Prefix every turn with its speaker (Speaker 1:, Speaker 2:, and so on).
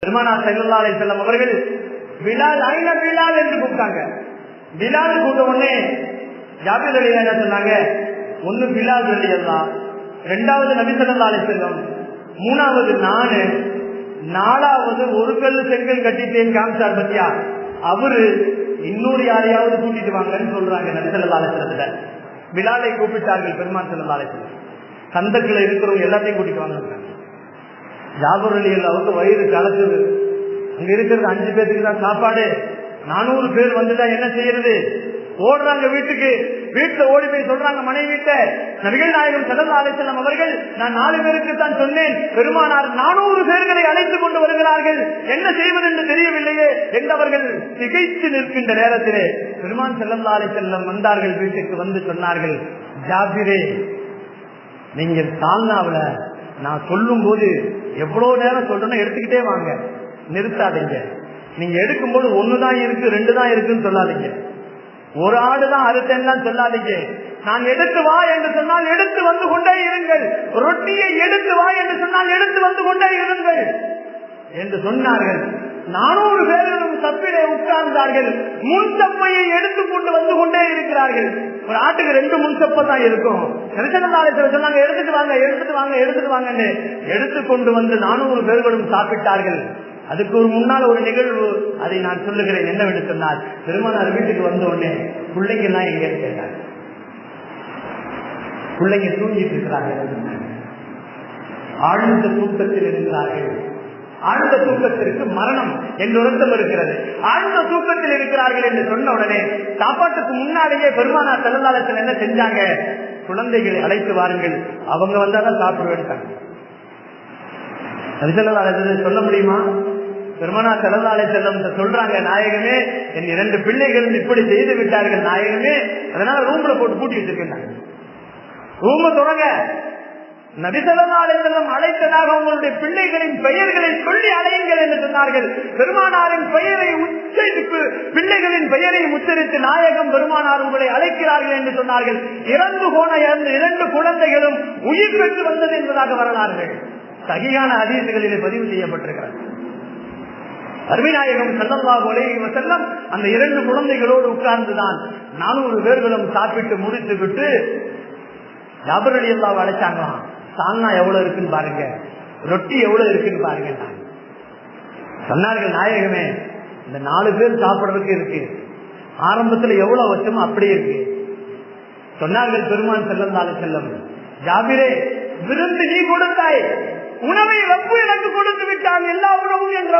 Speaker 1: பெருமானார் ஸல்லல்லாஹு அலைஹி வஸல்லம் அவர்கள் பிலால் ஐன பிலால் என்று கூப்பிட்டாங்க. பிலால் கூட்ட உடனே ஜாபிர் ரலியல்லாஹு என்ன சொன்னாங்க, ஒன்னு பிலால் ரலியல்லாஹ், இரண்டாவது நபி ஸல்லல்லாஹு அலைஹி வஸல்லம், மூணாவது நானு, நாலாவது ஒரு கல்லு செங்கல் கட்டிட்டேன் காமிச்சார் பத்தியா அவரு, இன்னொரு யாரையாவது கூட்டிட்டு வாங்கன்னு சொல்றாங்க நபி ஸல்லல்லாஹு அலைஹி வஸல்லம். பிலாலை கூப்பிட்டார்கள் பெருமான் ஸல்லல்லாஹு அலைஹி வஸல்லம். கந்தக்குள்ள இருக்கிறவங்க எல்லாத்தையும் கூட்டிட்டு வாங்க. ஜாபர் ரலியல்லாஹுக்கு வயிறு கலக்குது. அங்க இருக்கிறது 5 பேருக்கு தான் சாப்பாடு. 400 பேர் வந்துட்டா என்ன செய்யறது? ஓடுறாங்க வீட்டுக்கு. வீட்டுல ஓடி போய் சொல்றாங்க மனைவிட்ட, நபிகள் நாயகம் ஸல்லல்லாஹு அலைஹி வஸல்லம் அவர்கள், நான் 4 பேருக்கு தான் சொன்னேன், பெருமானார் 400 பேர்களை அழைத்துக் கொண்டு வருகிறார்கள், என்ன செய்வது என்று தெரியவில்லையே என்றவர்கள் திகைத்து நிற்கின்ற நேரத்திலே பெருமான் ஸல்லல்லாஹு அலைஹி வஸல்லம் வந்தார்கள். வீட்டுக்கு வந்து சொன்னார்கள், ஜாபிரே, நீங்க சால்னாவுல நான் சொல்லும் போது எவ்வளவு நேரம் சொல்றேன்னு எடுத்துக்கிட்டே வாங்க, நிறுத்தாதீங்க. நீங்க எடுக்கும் போது 1 தான் இருக்கு 2 தான் இருக்குன்னு சொல்லாதீங்க, ஒரு ஆடு தான் அறுத்தேன் சொல்லாதீங்க. நான் எடுத்து வா என்று சொன்னால் எடுத்து வந்து கொண்டே இருங்கள், ரொட்டியை எடுத்து வா என்று சொன்னால் எடுத்து வந்து கொண்டே இருங்கள் என்று சொன்னார்கள். 400 பேர்களும் தப்பிலே உட்கார்ந்தார்கள். முன்சப்பையை எடுத்துக்கொண்டு வந்து கொண்டே இருக்கிறார்கள். ஒரு ஆட்டுக்கு 2 முன்சப்பை தான் இருக்கும். சொன்னாங்க, எடுத்துட்டு வாங்க எடுத்துட்டு வாங்க எடுத்துட்டு வாங்கன்னு எடுத்துக்கொண்டு வந்து 400 பேர்களும் சாப்பிட்டார்கள். அதுக்கு ஒரு முன்னால் ஒரு நிகழ்வு, அதை நான் சொல்லுகிறேன். என்னவென்று சொன்னால், பெருமானார் வீட்டுக்கு வந்த உடனே பிள்ளைங்க எல்லாம் எங்கன்னு கேட்டாங்க. பிள்ளைங்க தூங்கிட்டு இருக்கிறார்கள், ஆழ்ந்த தூக்கத்தில் இருக்கிறார்கள். ஆழ்ந்த தூக்கத்திற்கு மரணம் என்று அர்த்தம் இருக்கிறது. ஆழ்ந்த தூக்கத்தில் இருக்கிறார்கள் என்று சொன்ன உடனே சாப்பாட்டுக்கு முன்னாலேயே பெருமானார் ஸல்லல்லாஹு அலைஹி வஸல்லம் என்ன செஞ்சாங்க, குழந்தைகளை அழைத்து வாருங்கள், அவங்க வந்தாதான் சாப்பிடுவேன். சொல்ல முடியுமா? பெருமானார் ஸல்லல்லாஹு அலைஹி வஸல்லம் சொல்றாங்க, நாயகமே, என் 2 பிள்ளைகள் இப்படி செய்து விட்டார்கள் நாயகமே, அதனால ரூம்ல போட்டு பூட்டி வச்சிருக்கேன். ரூம தொடங்க. நபி ஸல்லல்லாஹு அலைஹி வஸல்லம் அழைத்ததாக உங்களுடைய பிள்ளைகளின் பெயர்களை சொல்லி அழையுங்கள் என்று சொன்னார்கள். பெருமானாரின் பெயரை உச்சரித்து, பிள்ளைகளின் பெயரை உச்சரித்து நாயகம் பெருமானார் உங்களை அழைக்கிறார்கள் என்று சொன்னார்கள். இறந்து போன 2 குழந்தைகளும் உயிர் பெற்று வந்தது என்பதாக வரலாறுகள் சகிஹான ஹதீஸ்களிலே பதிவு செய்யப்பட்டிருக்கிறது. அருமைநாயகம் ஸல்லல்லாஹு அலைஹி வஸல்லம் அந்த 2 குழந்தைகளோடு உட்கார்ந்துதான் 400 பேர்களும் சாப்பிட்டு முடித்து விட்டு ஜாபர் ரலியல்லாஹு அழைச்சாங்களாம். சால்னா எவ்வளவு இருக்குன்னு பாருங்க, ரொட்டி எவ்வளவு இருக்குன்னு பாருங்க. சொன்னார்கள், நாயகமே, இந்த 4 பேர் சாப்பிடுறதுக்கு இருக்கு, ஆரம்பத்துல எவ்வளவு வச்சோமோ அப்படியே இருக்கு. சொன்னார்கள் பெருமான் ஸல்லல்லாஹு அலைஹி வஸல்லம், ஜாபிரே, விருந்து நீ கொடுத்தாய், உணவை ரப்பு எனக்கு கொடுத்து விட்டான், எல்லா உணவும் என்ற